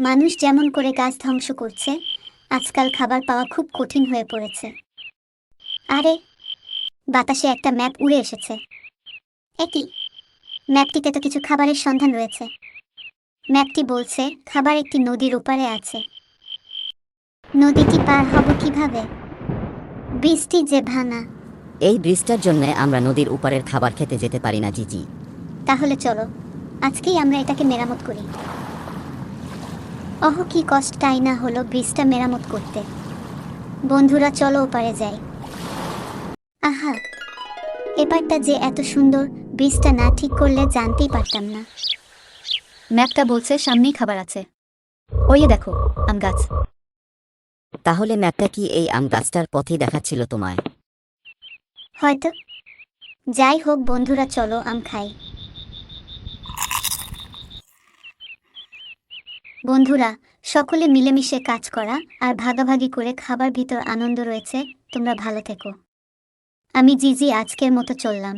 মানুষ যেমন করে গাছ ধ্বংস করছে, আজকাল খাবার পাওয়া খুব কঠিন হয়ে পড়েছে। আরে, বাতাসে একটা ম্যাপ উড়ে এসেছে। একই ম্যাপটিতে তো কিছু খাবারের সন্ধান রয়েছে। ম্যাপটি বলছে খাবার একটি নদীর ওপারে আছে। নদীটি পার হব কিভাবে? বৃষ্টি যে ভাঙা। এই ব্রিজটার জন্য আমরা নদীর উপারের খাবার খেতে যেতে পারি না জিজি। তাহলে চলো, আজকেই আমরা এটাকে মেরামত করি। অহ, কি কষ্ট তাই না হলো ব্রিজটা মেরামত করতে। বন্ধুরা চলো ওপারে যাই। আহা, এপারটা যে এত সুন্দর, ব্রিজটা না ঠিক করলে জানতেই পারতাম না। ম্যাপটা বলছে সামনেই খাবার আছে। ওই দেখো, আম গাছ। তাহলে ম্যাপটা কি এই আম গাছটার পথেই দেখাচ্ছিল তোমায়? হয়তো। যাই হোক বন্ধুরা, চলো আম খাই। বন্ধুরা, সকলে মিলেমিশে কাজ করা আর ভাগাভাগি করে খাবার ভিতর আনন্দ রয়েছে। তোমরা ভালো থেকো। আমি জিজি আজকের মতো চললাম।